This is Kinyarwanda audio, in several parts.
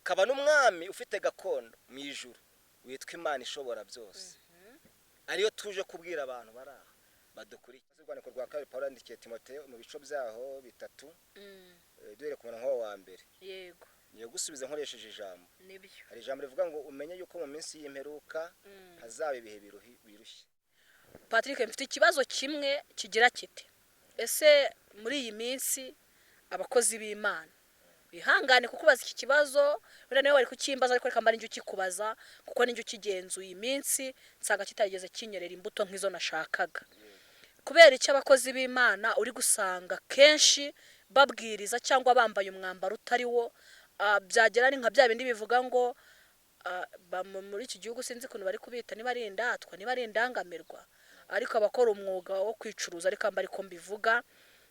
hakaba n'umwami ufite gakondo mu ijuru witwa Imana ishobora byose, ariyo tuje kubwira abantu baraha badukurikiye. Urwandiko rwa kabiri Pawulo yandikiye Timoteyo mu bice byaho 3 duhere ku murongo wa mbere. Yego, niyo gusubiza nkoresheje ijambo. nibyo. Hari ijambo rivuga ngo umenye yuko mu minsi y'imperuka hazaba ibihe birushye. Patrick, mfite ikibazo kimwe kigira kiti: ese muri iyi minsi abakozi b'Imana bihangane kukubaza iki kibazo, wenda niwe wari kukimbaza, ariko reka mbari njye ukikubaza kuko ninjye ukigenzuye iminsi nsanga kitageze kinyerera imbuto nk'izo nashakaga. Kubera icyo abakozi b'Imana uri gusanga kenshi babwiriza cyangwa bambaye umwambaro utari wo, byagera ni nka bya bindi bivuga ngo muri iki gihugu sinzi ukuntu bari kubita, niba ari indatwa, niba ari indangamirwa, ariko abakora umwuga wo kwicuruza, ariko mbari ko mbivuga,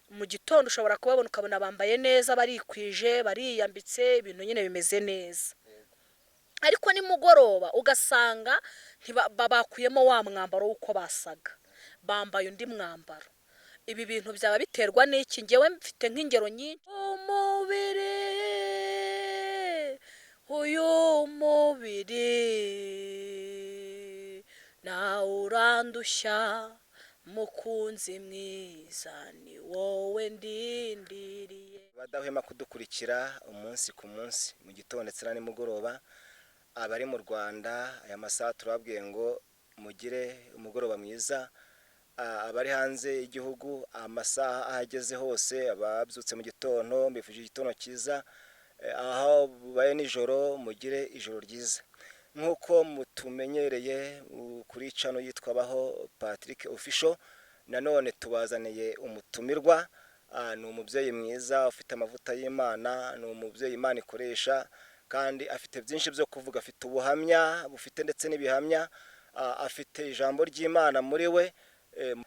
mu gitondo ushobora kubabona ukabona bambaye neza, barikwije, bariyambitse, ibintu nyine bimeze neza, ariko nimugoroba ugasanga bakuyemo wa mwambaro w'uko basaga, bambaye undi mwambaro. Ibi bintu byaba biterwa n'iki? Ngewe mfite nk'ingero nyinshi. Uyu mubiri na urandushya mukunzi mwiza, ni wowe ndindiriye. Badahwema kudukurikira umunsi ku munsi, mu gitondo ndetse na nimugoroba. Abari mu Rwanda aya masaha turababwiye ngo mugire umugoroba mwiza. Abari hanze y'igihugu amasaha ahageze hose, ababyutse mu gitondo mbifuje igitondo cyiza, aho baye nijoro mugire ijoro ryiza. Nk'uko mutumenyereye kuri channel yitwa Baho Patrick Official, nanone tubazaniye umutumirwa. Ni umubyeyi mwiza ufite amavuta y'Imana, ni umubyeyi Imana ikoresha, kandi afite byinshi byo kuvuga, afite ubuhamya bufite ndetse n'ibihamya, afite ijambo ry'Imana muri we.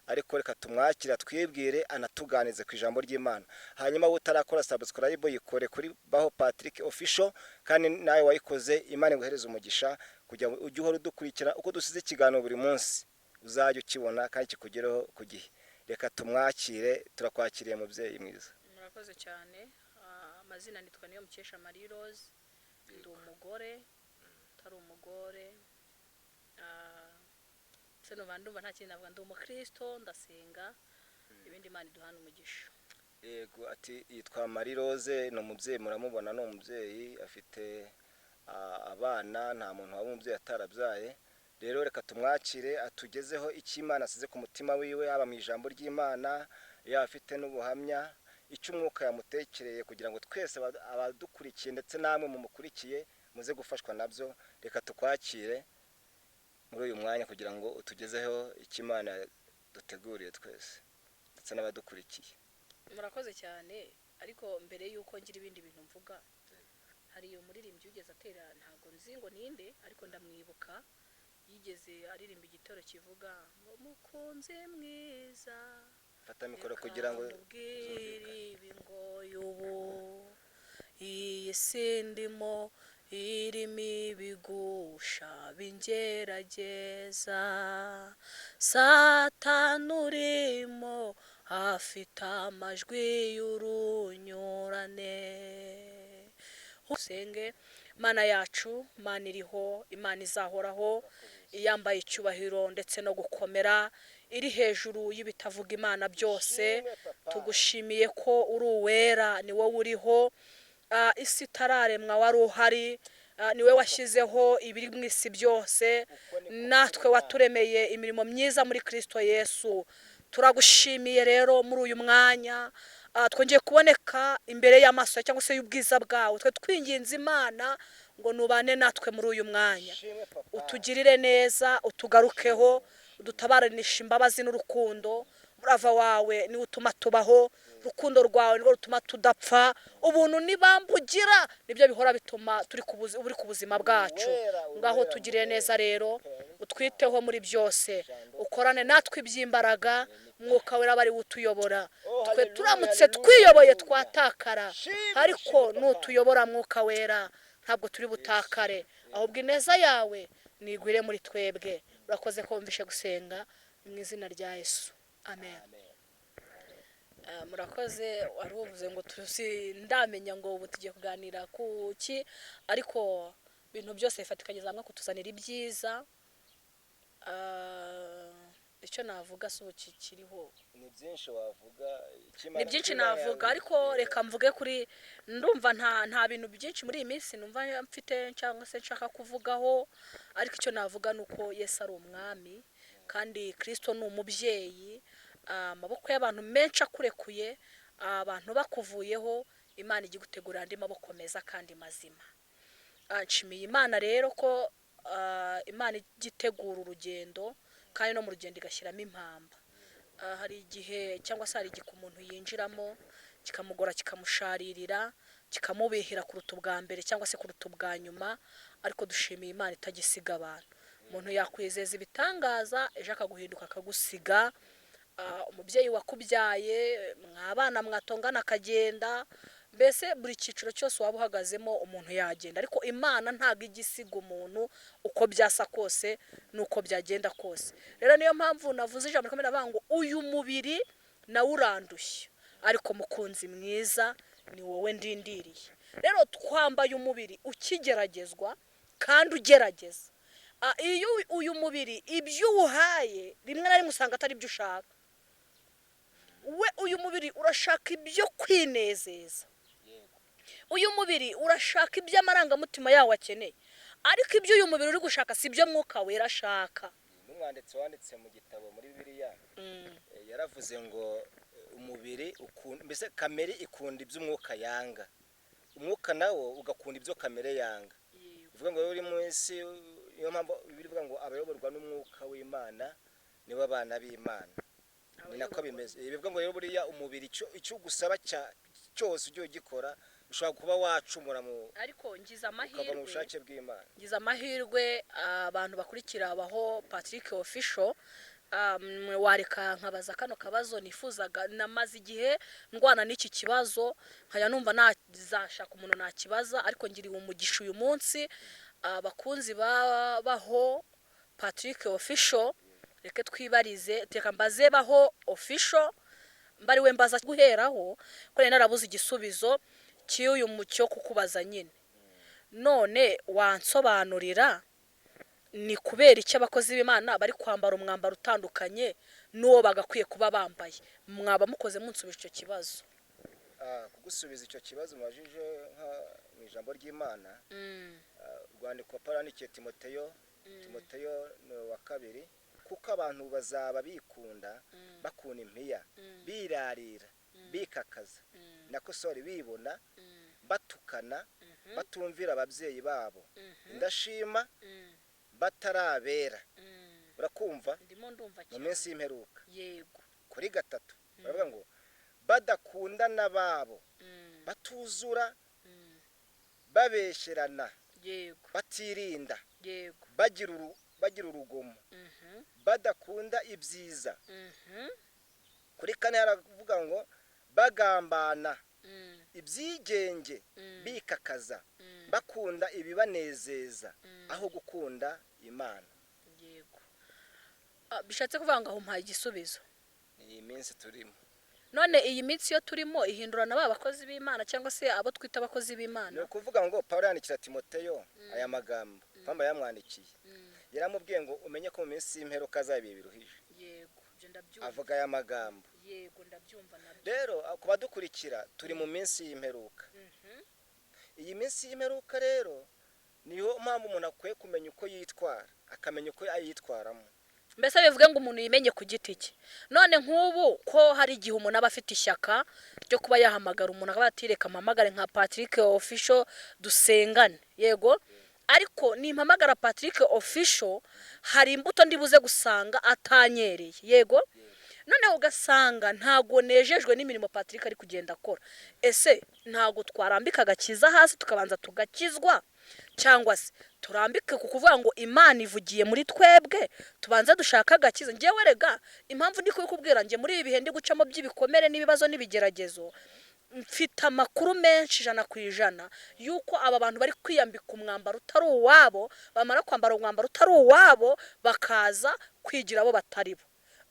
Ariko reka tumwakira twibwire anatuganize ku ijambo ry'Imana. Hanyuma utarakora subscribe yikore kuri Baho Patrick Official, kandi nawe wayikoze Imana iguhereza umugisha kujya ujye uhora udukurikira uko dusize ikiganiro buri munsi, uzajya ukibona kandi kikugereho ku gihe. Reka tumwakire, turakwakiriye mubyeyi mwiza. Murakoze cyane. Amazina nitwa Niyomukesha Marie Rose, ndi umugore tari umugore, ndumva nta kintu navuga, ndi umukristo, ndasenga, ibindi Imana iduhana umugisha. Yego, ati yitwa Marie Rose, ni umubyeyi, muramubona ni umubyeyi, afite abana, nta muntu waba umubyeyi atarabyaye. Rero reka tumwakire atugezeho icyo Imana asize ku mutima wiwe, haba mu ijambo ry'Imana, afite n'ubuhamya, icyo umwuka yamutekereye, kugira ngo twese abadukurikiye ndetse namwe mumukurikiye muze gufashwa nabyo. Reka tukwakire muri uyu mwanya kugira ngo utugezeho icyo Imana duteguriye twese ndetse n'abadukurikiye. Murakoze cyane. Ariko mbere yuko ngira ibindi bintu mvuga, hari iyo muririmbyi ugeze atera, ntago nzi ngo ninde, ariko ndamwibuka, yigeze aririmba igitero kivuga ngo mukunzi mwiza, fata mikoro kugira ngo ibi ngo yubu iyi sindimo irimo ibigusha bingerageza, Satani urimo afite amajwi y'urunyurane. Usenge Mana yacu, Mana iriho, Imana izahoraho, iyambaye icyubahiro ndetse no gukomera, iri hejuru y'ibitavuga Imana byose. Tugushimiye ko uri uwera, ni wowe uriho, isi itararemwa wari uhari, niwe washyizeho ibiri mu isi byose, natwe waturemeye imirimo myiza muri Kristo Yesu. Turagushimiye rero muri uyu mwanya twongeye kuboneka imbere y'amaso cyangwa se y'ubwiza bwawe. Twe twinginze Imana ngo nubane natwe muri uyu mwanya, utugirire neza, utugarukeho, udutabaranisha imbabazi n'urukundo. Murava wawe ni utuma tubaho, urukundo rwawe nirwo rutuma tudapfa, ubuntu nibambugira nibyo bihora bituma turi ku buzima bwacu. Ngaho tugirire neza rero, utwiteho muri byose, ukorane natwe iby'imbaraga, Mwuka wera bari utuyobora. Twe turamutse twiyoboye twatakara, ariko nutuyobora Mwuka wera ntabwo turi butakare, ahubwo ineza yawe nigwire muri twebwe. Urakoze ko wumvishe gusenga mu izina rya Yesu, amen. murakoze wari uvuze ngo ndamenya ngo ubu tugiye kuganira ku ki, ariko ibintu byose bifatikanyiriza hamwe kutuzanira ibyiza. Icyo navuga si ubu kiriho, ni byinshi wavuga, ni byinshi navuga, ariko reka mvuge kuri, ndumva nta bintu byinshi muri iyi minsi numva mfite cyangwa se nshaka kuvugaho, ariko icyo navuga ni uko Yesu ari umwami kandi Kristo ni umubyeyi. Amaboko y'abantu menshi akurekuye, abantu bakuvuyeho, Imana ijya gutegura andi maboko meza kandi mazima. Nshimiye Imana rero ko Imana ijya itegura urugendo kandi no mu rugendo igashyiramo impamba. Hari igihe cyangwa se hari igihe umuntu yinjiramo kikamugora, kikamusharirira, kikamubihira kuruta ubwa mbere cyangwa se kuruta ubwa nyuma, ariko dushimiye Imana itagisiga abantu. Umuntu yakwizeza ibitangaza, ejo akaguhinduka akagusiga. Umubyeyi wakubyaye, mwabana mwatongana akagenda, mbese buri cyiciro cyose waba uhagazemo umuntu yagenda, ariko Imana ntabwo ijya isiga umuntu uko byasa kose nuko byagenda kose. Rero niyo mpamvu navuze ijambo rikomeye avuga ngo uyu mubiri nawe urandushye, ariko mukunzi mwiza ni wowe ndindiriye. Rero twambaye umubiri ukigeragezwa kandi ugerageza. Iyo uyu mubiri ibyo uwuhaye rimwe na rimwe usanga atari byo ushaka. Uyu mubiri urashaka ibyo kwinezeza, uyu mubiri urashaka ibyo amarangamutima yawe akeneye, ariko ibyo uyu mubiri uri gushaka si byo Mwuka Wera ashaka. N'umwanditsi wanditse mu gitabo muri Bibiliya yaravuze ngo umubiri mbese kamere ikunda ibyo umwuka yanga, umwuka nawo ugakunda ibyo kamere yanga. Bivuga ngo uri mu isi, niyo mpamvu bivuga ngo abayoborwa n'umwuka w'Imana nibo abana b'Imana. Ni nako bimeze. Bivuga ngo rero buriya umubiri icyo gusaba cyose ujye ugikora, ushobora kuba wacumura ariko ngize amahirwe, ukava mu bushake bw'Imana. Ngize amahirwe abantu bakurikira abaho Patrick Official, wareka nkabaza kano kabazo nifuzaga. Namaze igihe ndwana n'iki kibazo, nkaya numva nazashaka umuntu nakibaza, ariko ngiriwe umugisha uyu munsi. Abakunzi baho Patrick Official, reke twibarize, teka mbaze baho Official, mbari we mbaza guheraho ko narabuze igisubizo cy'uyu mucyo kukubaza nyine. None wansobanurira ni kubera icyo abakozi b'Imana bari kwambara umwambaro utandukanye n'uwo bagakwiye kuba bambaye? Mwaba mukoze munsubije icyo kibazo. Kugusubiza icyo kibazo mubajije mu ijambo ry'Imana, urwandiko Pawulo yandikiye Timoteyo ni wa kabiri, kuko abantu bazaba bikunda, bakuna impiya, birarira, bikakaza, nakosore bibona, batukana, batumvira ababyeyi babo, indashima, batarabera. Urakumva? Mu minsi y'imperuka. Yego. Kuri gatatu baravuga ngo badakunda n'ababo, batuzura, babesherana, yego, batirinda, yego, bagira urugomo, badakunda ibyiza. Kuri kane haravuga ngo bagambana, ibyigenge, bikakaza, bakunda ibibanezeza aho gukunda Imana. Yego. Bishatse kuvuga ngo aho mpaye igisubizo. Iyi minsi turimo. None iyi minsi yo turimo ihindurana abakozi b'Imana cyangwa se abo twita abakozi b'Imana? Ni ukuvuga ngo Pawulo yandikira Timoteyo aya magambo, Pawulo yamwandikiye. Yaramubwiye ngo umenye ko mu minsi y'imperuka zabiye biruhije. Yego, byo ndabyumva. Avuga aya magambo. Yego, ndabyumva nabyo. Rero kuba dukurikira turi mu minsi y'imperuka. Iyi minsi y'imperuka rero niho mpamvu umuntu akwiye kumenya uko yitwara, akamenya uko ayitwaramo. Mbese bivuga ngo umuntu yimenye ku giti cye. None nk'ubu ko hari igihe umuntu aba afite ishyaka ryo kuba yahamagara umuntu akaba yatireka mpamagare nka Patrick Official dusengane, yego, ariko nimpamagara Patrick Official hari imbuto ndibuze gusanga atanyereye, yego. None ugasanga ntago nejejwe n'imirimo Patrick ari kugenda akora. Ese ntago twarambika agakiza hasi tukabanza tugakizwa, cyangwa se turambike kukuvuga ngo Imana ivugiye muri twebwe tubanza dushaka agakiza? Ngewe rega impamvu ndi kubikubwira, nge muri ibi bihe ndi gucamo by'ibikomere n'ibibazo n'ibigeragezo, mfite amakuru menshi 100% yuko aba bantu bari kwiyambika umwambaro utari uwabo, bamara kwambara umwambaro utari uwabo bakaza kwigira abo batari bo.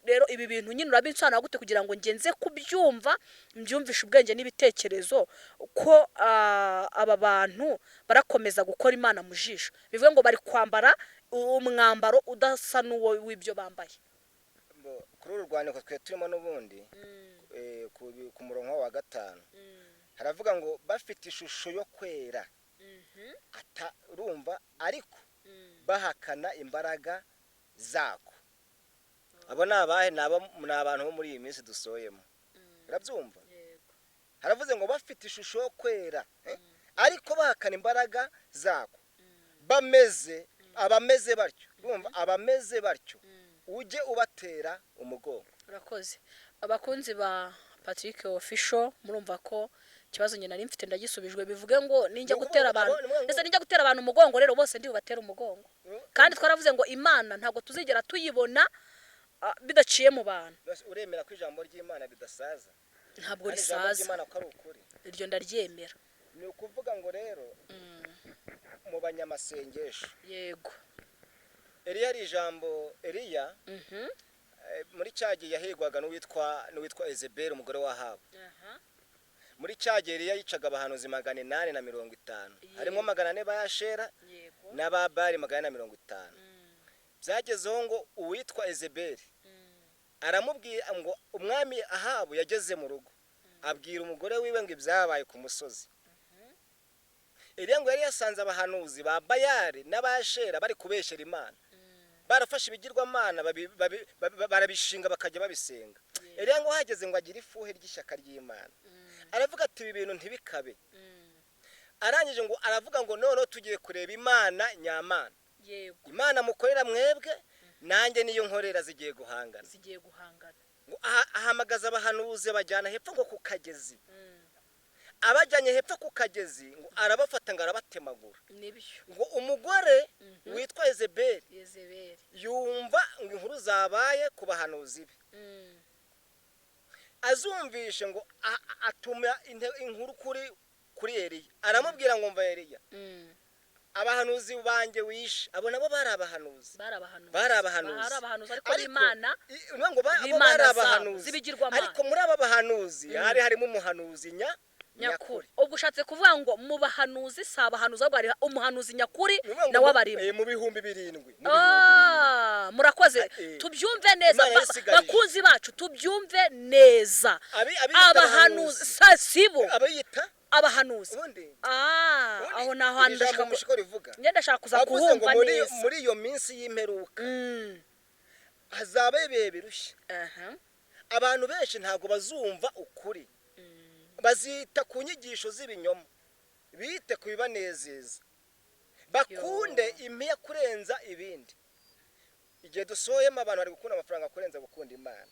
rero ibi bintu nyine urabinsobanura gute kugira ngo ngenze kubyumva mbyumvishe ubwenge n'ibitekerezo ko aba bantu barakomeza gukora Imana mu jisho, bivuga ngo bari kwambara umwambaro udasa n'uwo w'ibyo bambaye. kuri uru rwandiko twe turimo n'ubundi ku murongo wa 5 haravuga ngo bafite ishusho yo kwera urumva ariko bahakana imbaraga zako. Abo ni abahe? ni abantu bo muri iyi minsi dusoyemo, urabyumva? Haravuze ngo bafite ishusho yo kwera ariko bahakana imbaraga zako, abameze batyo, urumva, abameze batyo ujye ubatera umugongo. Urakoze. Abakunzi ba Patrick Official, murumva ko ikibazo nyine nari mfite ndagisubijwe. Bivuge ngo ninjya gutera abantu, ese ninjya gutera abantu umugongo, rero bose ndi bubatera umugongo. Kandi twaravuze ngo Imana ntabwo tuzigera tuyibona bidaciye mu bantu. Uremera ko ijambo ry'Imana ridasaza? Ntabwo risaza. Imana ko ari ukuri. Iryo ndaryemera. Ni ukuvuga ngo rero mu banyamasengesho, yego, Eliya ari ijambo Eliya muri cyagiye yahigwaga n'uwitwa Ezebeli umugore wa Ahabu. Muri cyagiye Eliya yicaga abahanuzi 850, harimo 400 bayashera n'ababari 150. Byagezeho ngo uwitwa Ezebeli aramubwira ngo umwami Ahabu yageze mu rugo, abwira umugore wiwe ngo ibyabaye ku musozi. Eliya ngo yari yasanze abahanuzi ba Bayali n'abashera bari kubeshera Imana, barafashe ibigirwamana barabishinga bakajya babisenga. Eliya ngo hageze ngo agire ifuhe ry'ishyaka ry'Imana, aravuga ati ibi bintu ntibikabe. Arangije ngo aravuga ngo none tugiye kureba Imana nyamana. Yego, Imana mukorera mwebwe nanjye niyo nkorera zigiye guhangana. Ngo ahamagaza abahanuzi bajyana hepfo ngo ku kagezi. Abajyanye hepfo ku kagezi ngo arabafata ngo arabatemagura. Ngo umugore witwa Ezebeli yumva ngo inkuru zabaye ku bahanuzi be, azumvishe ngo atuma inkuru kuri Eliya. Aramubwira ngo mva Eliya, abahanuzi banjye wishe. Abo nabo bari abahanuzi ariko Imana ngo bari abahanuzi, ariko muri aba bahanuzi harimo umuhanuzi nyakuri. Ubwo ushatse kuvuga ngo mu bahanuzi si abahanuzi ahubwo hari umuhanuzi nyakuri nawe abarimo mu bihumbi 7. Murakoze, tubyumve neza bakunzi bacu, tubyumve neza. Abahanuzi sibo abahanuzi. Aho naho ndashaka kuza kuhumva neza. Muri iyo minsi y'imperuka hazabe bihe birushye. Abantu benshi ntabwo bazumva ukuri, bazita ku nyigisho z'ibinyoma, bite ku bibanezeza, bakunde impiya kurenza ibindi. Igihe dusoyemo abantu bari gukunda amafaranga kurenza gukunda Imana.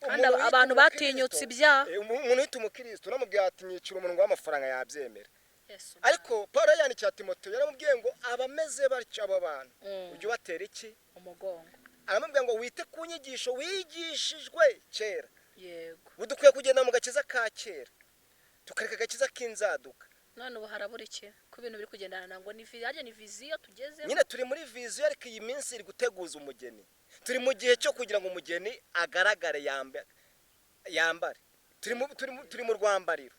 Kandi abantu batinyutse ibyaha. Umuntu wita umukristo namubwiye ati nyicira umuntu w'amafaranga yabyemera. Ariko Paulo yandikiye Timoteyo yaramubwiye ngo abameze batyo abo bantu ujye ubatera iki? Umugongo. Aramubwiye ngo wite ku nyigisho wigishijwe kera. Yego. Budukwiye kugenda mu gakiza ka kera, tukareka gakiza k'inzaduka. None ubu harabura iki ku bintu biri kugendana ngo ni viziyo tugeze. Nyine turi muri viziyo, ariko iyi minsi iri guteguza umugeni. Turi mu gihe cyo kugira ngo umugeni agaragare yambare. Turi mu rwambariro.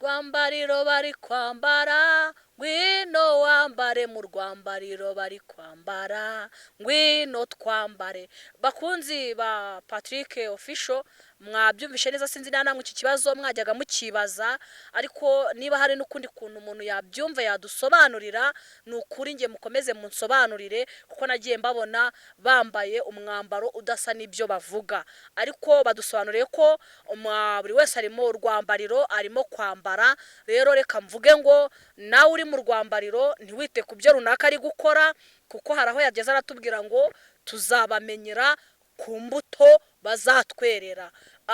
Rwambariro bari kwambara, ngwino wambare mu rwambariro bari kwambara, ngwino twambare. Bakunzi ba Patrick Official, mwabyumvishe neza, sinzi namwe iki kibazo mwajyaga mukibaza, ariko niba hari n'ukundi kuntu umuntu yabyumva yadusobanurira, n'ukuri nge mukomeze munsobanurire, kuko nagiye mbabona bambaye umwambaro udasa n'ibyo bavuga. Ariko badusobanuriye ko buri wese arimo urwambariro arimo kwambara. Rero reka mvuge ngo nawe uri mu rwambariro ntiwite ku byo runaka ari gukora, kuko haraho yageze aratubwira ngo tuzabamenyera ku mbuto bazatwerera.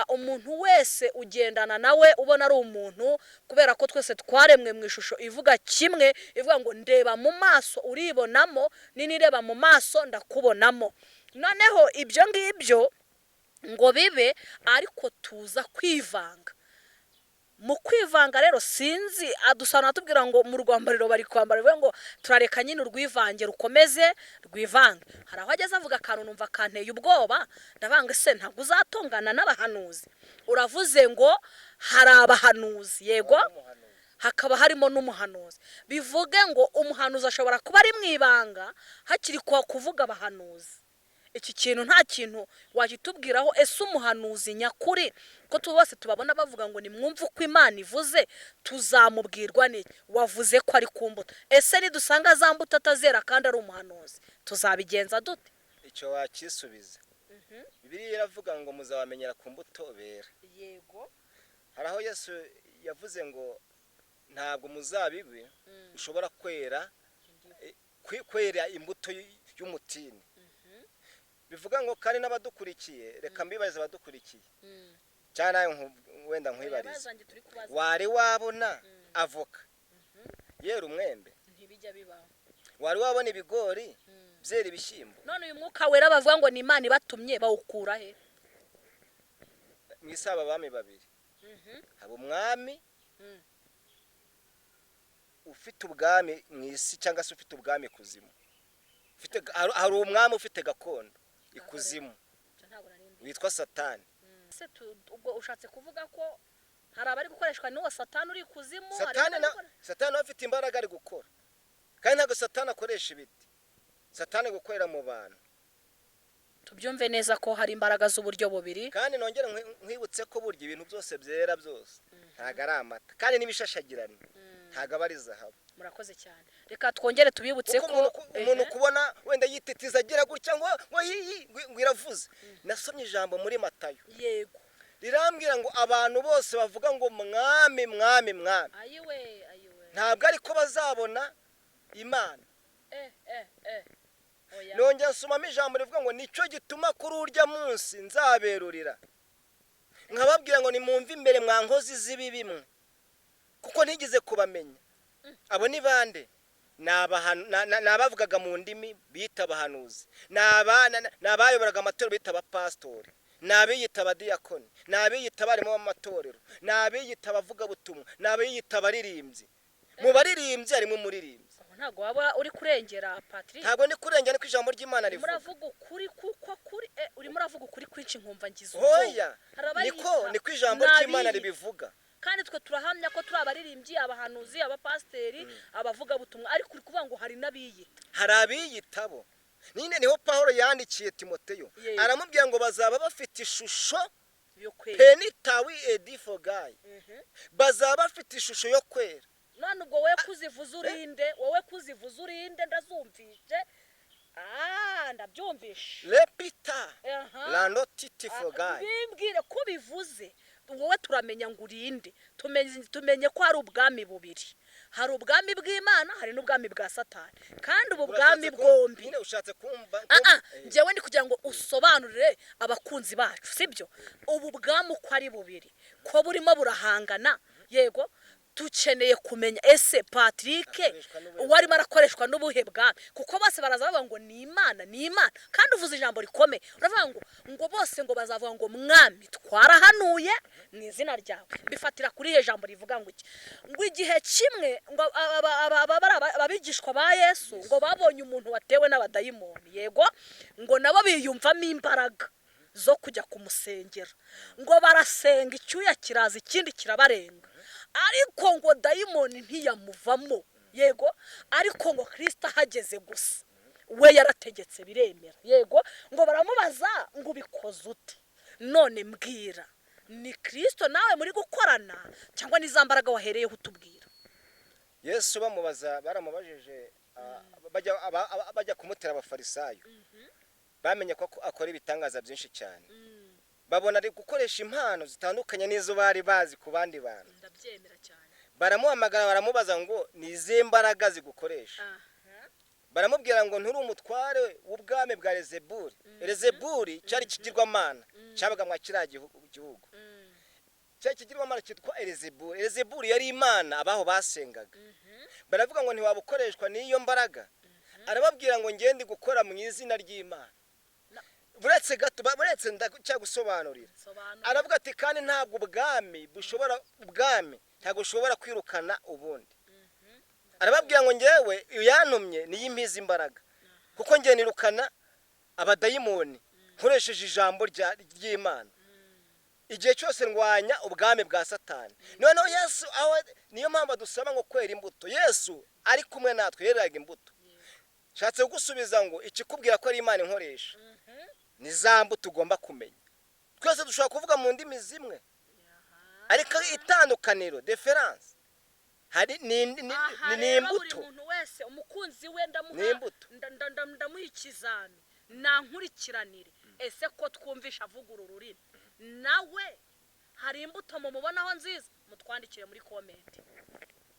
Umuntu wese ugendana nawe ubona ari umuntu, kubera ko twese twaremwe mu ishusho ivuga kimwe, ivuga ngo ndeba mu maso uribonamo, ninireba mu maso ndakubonamo. Noneho ibyo ngibyo ngo bibe, ariko tuza kwivanga. mu kwivanga rero sinzi adusana atubwira ngo mu rwambariro bari kwambara bivuga ngo turareka nyine urwivange rukomeze rwivange. Hari aho ageze avuga akantu numva kanteye ubwoba, ndavanga se ntabwo uzatongana n'abahanuzi? Uravuze ngo hari abahanuzi, yego hakaba harimo n'umuhanuzi. Bivuge ngo umuhanuzi ashobora kuba ari mu ibanga hakiri kuvuga abahanuzi. Iki kintu nta kintu wakitubwiraho. Ese umuhanuzi nyakuri ko bose tubabona bavuga ngo ni mwumve uko Imana ivuze, tuzamubwirwa n'iki? Wavuze ko ari ku mbuto. Ese nidusanga za mbuto atazera kandi ari umuhanuzi, tuzabigenza dute? icyo wakisubiza. Bibiliya iravuga ngo muzabamenyera ku mbuto bera. Yego. Hari aho Yesu yavuze ngo ntabwo muzabibi ushobora kwera imbuto y'umutini. Bivuga ngo kandi n'abadukurikiye, reka mbibarize abadukurikiye cyane wenda nkwibarize, wari wabona avoka yera umwembe? Ntibijya bibaho. Wari wabona ibigori byera ibishyimbo? None uyu mwuka wera bavuga ngo ni Imana ibatumye, bawukura he? Mu isaba abami babiri, haba umwami ufite ubwami mu isi cyangwa se ufite ubwami kuzimu. Hari umwami ufite gakondo ikuzimu witwa Satani. Ubwo ushatse kuvuga ko hari abari gukoreshwa n'uwo Satani uri kuzimu? Satani afite imbaraga ari gukora, kandi ntabwo Satani akoresha ibiti, Satani gukorera mu bantu. Tubyumve neza ko hari imbaraga z'uburyo bubiri. Kandi nongere nkwibutse ko burya ibintu byose byera byose ntabwo ari amata, kandi n'ibishashagirana ntabwo aba ari zahabu. Murakoze cyane. Reka twongere tubibutse ko umuntu kubona wenda yititiza agira gutya ngo iravuze. Nasomye ijambo muri Matayo, yego, rirambwira ngo abantu bose bavuga ngo mwami mwami mwami, ayiwe ntabwo ariko bazabona Imana. Oya. Nongera nsomamo ijambo rivuga ngo nicyo gituma kuri urya munsi nzaberurira nkababwira ngo nimumve imbere mwa nkozi z'ibibi mwe, kuko ntigeze kubamenya. Abo ni bande? Ni abavugaga mu ndimi bita abahanuzi, ni abayoboraga amatorero bita abapasitori, ni abiyita abadiyakoni, ni abiyita abarimu b'amatorero, ni abiyita abavugabutumwa, ni abiyita abaririmbyi. Mu baririmbyi harimo umuririmbyi. Ntabwo waba uri kurengera Patrick? Ntabwo ndi kurengera, niko ijambo ry'Imana rivuga. Muravuga ukuri kuko kuri urimo uravuga ukuri kwinshi nkumva ngize ubwo. Oya, niko ijambo ry'Imana ribivuga. Kandi twe turahamya ko turi abaririmbyi, abahanuzi, abapasiteri, abavuga butumwa, ariko uri kuvuga ngo hari n'abiyita. Hari abiyitabo. Niho Pawulo yandikiye Timoteyo, aramubwira ngo bazaba bafite ishusho yo kwera. Penitawi edifogayi. Bazaba bafite ishusho yo kwera. None ubwo wowe kuzivuza urinde, ndazumvise. Ndabyumvishe. Lepita landotitifogayi. Bimbwire ko bivuze. Wowe turamenya ngo urinde, tumenye ko hari ubwami bubiri. Hari ubwami bw'Imana, hari n'ubwami bwa Satani. Kandi ubu bwami bwombi nyine ushatse kumva. Njyewe ndi kugira ngo usobanurire abakunzi bacu, sibyo? Ubu bwami uko ari bubiri, ko burimo burahangana, yego, dukeneye kumenya ese Patrick warimo arakoreshwa n'ubuhe bwami, kuko bose baraza bavuga ngo ni Imana, kandi uvuze ijambo rikomeye. Uravuga ngo bose ngo bazavuga ngo mwami twarahanuye mu izina ryawe. Bifatira kuri he jambo rivuga ngo iki? Ngo igihe kimwe ngo ababigishwa ba Yesu ngo babonye umuntu watewe n'abadayimoni, yego, ngo nabo biyumvamo imbaraga zo kujya kumusengera, ngo barasenga icyuya kiraza ikindi kirabarenga, ariko ngo dayimoni ntiyamuvamo, yego, ariko ngo Kristo ahageze gusa we yarategetse biremera, yego, ngo baramubaza ngo ubikoze ute? None mbwira, ni Kristo nawe muri gukorana cyangwa ni za mbaraga wahereyeho utubwira? Yesu baramubajije bajya kumutera abafarisayo, bamenye ko akora ibitangaza byinshi cyane, babona ari gukoresha impano zitandukanye n'izo bari bazi ku bandi bantu. Ndabyemera cyane. Baramuhamagara baramubaza ngo ni izihe mbaraga zigukoresha? Baramubwira ngo nturi umutware w'ubwami bwa Elezebuli. Elezebuli cyari kigirwamana cyabaga mwa kiriya gihugu. Cyari kigirwamana cyitwa Elezebuli. Elezebuli yari imana abaho basengaga. Baravuga ngo ntiwabukoreshwa n'iyo mbaraga. Arababwira ngo ngende gukora mu izina ry'Imana. buretse gato buretse ndacyagusobanurira aravuga ati kandi ntabwo ubwami ntabwo ushobora kwirukana ubundi arababwira ngo ngewe yantumye niyo impiza imbaraga kuko ngiye nirukana abadayimoni nkoresheje ijambo ry'Imana igihe cyose ndwanya ubwami bwa Satani. Noneho Yesu niyo mpamvu dusaba ngo kwera imbuto. Yesu ari kumwe natwe yereraga imbuto. Shatse gusubiza ngo ikikubwira ko ari Imana inkoresha ni za mbuto ugomba kumenya. Twese dushobora kuvuga mu ndimi zimwe ariko itandukaniro difference hari ni imbuto. Buri muntu wese umukunzi we ndamuha ikizami nankurikiranire ese ko twumvisha avuga ururimi nawe hari imbuto mubonaho nziza mutwandikire muri comment.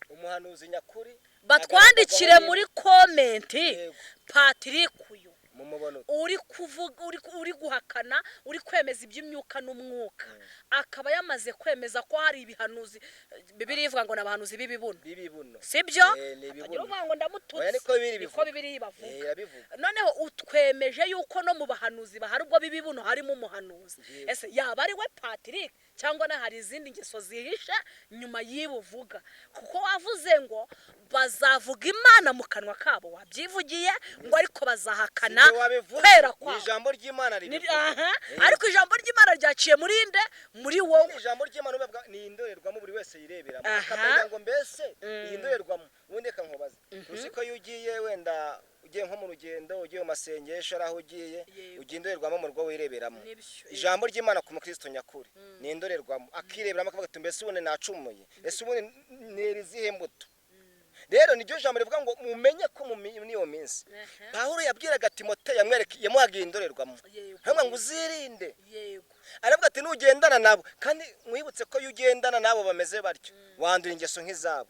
Umuhanuzi nyakuri batwandikire muri comment Patrick uyu uri kuvuga uri guhakana uri kwemeza iby'imyuka n'umwuka akaba yamaze kwemeza ko hari ibihanuzi Bibiliya ivuga ngo nabahanuzi bibibuno sibyo agira uvuga ngo ndamututse niko Bibiliya bavuga. Noneho utwemeje yuko no mu bahanuzi bahari ubwo bibibuno harimo umuhanuzi ese yaba ari we Patrick cyangwa na hari izindi ngeso zihishe nyuma yibuvuga kuko wavuze ngo bazavuga Imana mu kanwa kabo wabyivugiye ngo ariko bazahakana kwera kwa ijambo ry'Imana ribivuga ariko ijambo ry'Imana ryaciye muri nde muri wowe ijambo ry'Imana ubavuga ni indorerwamo buri wese yirebera akamenya ngo mbese iyi ndorerwamo ubundi kankubaza usiko yugiye wenda ugiye nko mu rugendo ugiye mu masengesho araho ugiye indorerwamo mu rugo wireberamo ijambo ry'Imana ku mukristo nyakuri ni indorerwamo akireberamo akavuga ati mbese ubone nacumuye ese ubone nerizihe mbuto. Rero niryo jambo rivuga ngo mumenye ko niyo minsi Pawulo yabwiraga Timote yamuhagiye indorerwamo hamwe ngo uzirinde aravuga ati nugendana nabo kandi mwibutse ko yugendana nabo bameze batyo wandura ingeso nk'izabo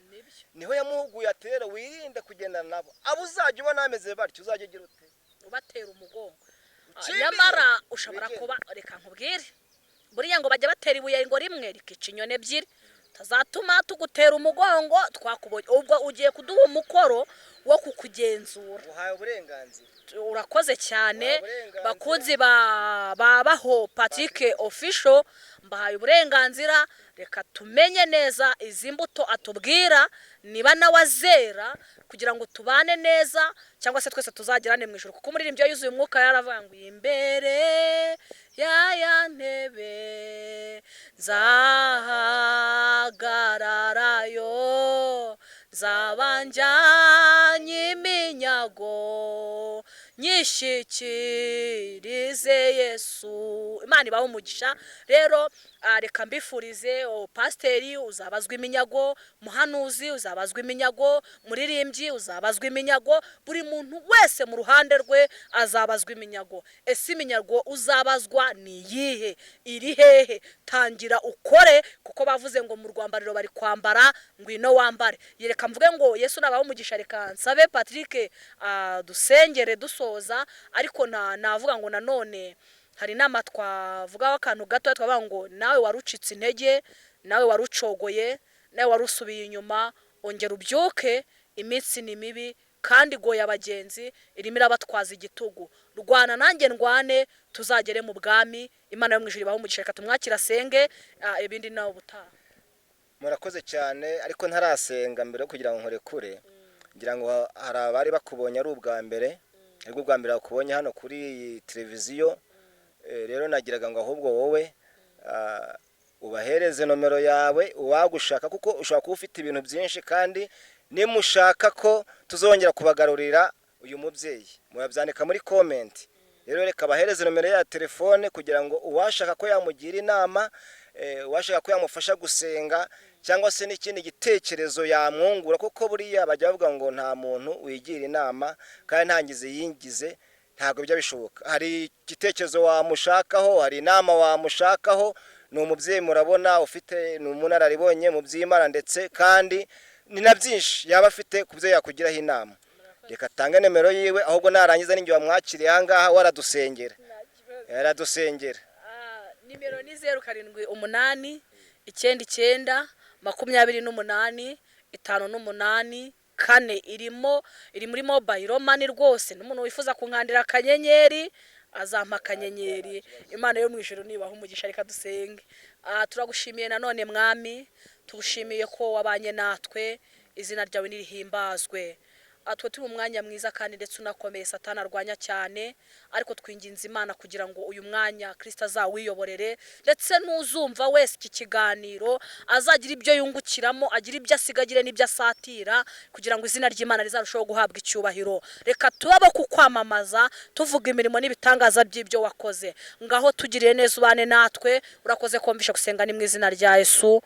niho yamuhuguye ati rero wirinde kugendana nabo abo uzajya ubona bameze batyo uzajya ugira ute ubatera umugongo nyamara ushobora kuba reka nkubwire buriya ngo bajya batera ibuye ngo rimwe rikica inyoni ebyiri tazatuma tugutera umugongo twakubonye ubwo ugiye kuduha umukoro wo kukugenzura uhaye uburenganzira. Urakoze cyane bakunzi babaho Patrick official mbahaye uburenganzira reka tumenye neza izi mbuto atubwira niba nawazera kugira ngo tubane neza cyangwa se twese tuzagirane mu ijuru kuko muri ibyo yuzuye umwuka yaravuga ngo imbere ya ntebe zahagararayo zabanjanye iminyago nyishikirize Yesu. Imana ibaho umugisha. Rero reka mbifurize pasiteri uzabazwa iminyago, muhanuzi uzabazwa iminyago, muririmbyi uzabazwa iminyago, buri muntu wese mu ruhande rwe azabazwa iminyago. Ese iminyago uzabazwa ni yihe iri hehe? Tangira ukore kuko bavuze ngo mu rwambariro bari kwambara ngwino wambare. Yereka mvuge ngo Yesu nabaho umugisha. Reka nsabe Patrick dusengere dusoza ariko navuga ngo nanone hari nama twavugaho akantu gato twavuga ngo nawe warucitse intege, nawe warucogoye, nawe warusubiye inyuma, ongera ubyuke, iminsi ni mibi kandi goya abagenzi irimo irabatwaza igitugu. Rwana nanjye ndwane tuzagere mu bwami. Imana yo mu ijuru ibaho umugisha. Reka tumwakira asenge ibindi nawe ubutaha. Murakoze cyane ariko ntarasenga mbere kugira ngo nkore kure ngira ngo hari abari bakubonye ari ubwa mbere ariko ubwa mbere bakubonye hano kuri televiziyo. Rero nagiraga ngo ahubwo wowe ubahereze nomero yawe uwagushaka kuko ushaka kuba ufite ibintu byinshi kandi nimushaka ko tuzongera kubagarurira uyu mubyeyi murabyandika muri comment. Rero reka bahereze nomero ya telefone kugira ngo uwashaka ko yamugira inama, uwashaka ko yamufasha gusenga cyangwa se n'ikindi gitekerezo yamwungura kuko buriya bajya bavuga ngo nta muntu wigira inama kandi ntangize yingize ntabwo bijya bishoboka. Hari igitekerezo wamushakaho, hari inama wamushakaho, ni umubyeyi murabona ufite n'umunararibonye mu by'Imana ndetse kandi ni na byinshi yaba afite ku byo yakugiraho inama. Reka tange nimero yiwe ahubwo narangiza n'ingiye wamwakiriye aha ngaha waradusengera. Yaradusengera. Nimero ni 0788 99 28 58 kane iri muri mobile money rwose. N'umuntu wifuza kunkandira akanyenyeri azampa akanyenyeri. Imana yo mu ijuru nibaha umugisha, reka dusenge. Turagushimiye nanone mwami, tugushimiye ko wabanye natwe, izina ryawe nirihimbazwe. Twe turi mu mwanya mwiza kandi ndetse unakomeye Satani arwanya cyane, ariko twinginze Imana kugira ngo uyu mwanya Kristo azawiyoborere, ndetse n'uzumva wese iki kiganiro azagira ibyo yungukiramo, agira ibyo asigagire n'ibyo asatira, kugira ngo izina ry'Imana rizarushaho guhabwa icyubahiro. Reka tubabo kukwamamaza tuvuga imirimo n'ibitangaza by'ibyo wakoze. Ngaho tugiriye neza, ubane natwe. Urakoze kumvisha gusenga ni mu izina rya Yesu.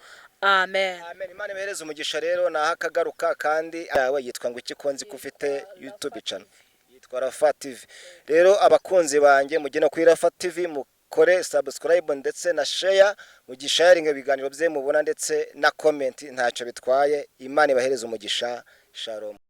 Amen. Amen. Imana ihereze umugisha rero nahakagaruka, kandi yawe yitwa ngo iki konzi ko ufite YouTube channel yitwa Rafa TV. Rero abakunzi banjye mujye no kuri Rafa TV mukore subscribe ndetse na share, mugisharinga ibiganiro bye mubona ndetse na comment, ntacyo bitwaye. Imana ibahereze umugisha. Shalom.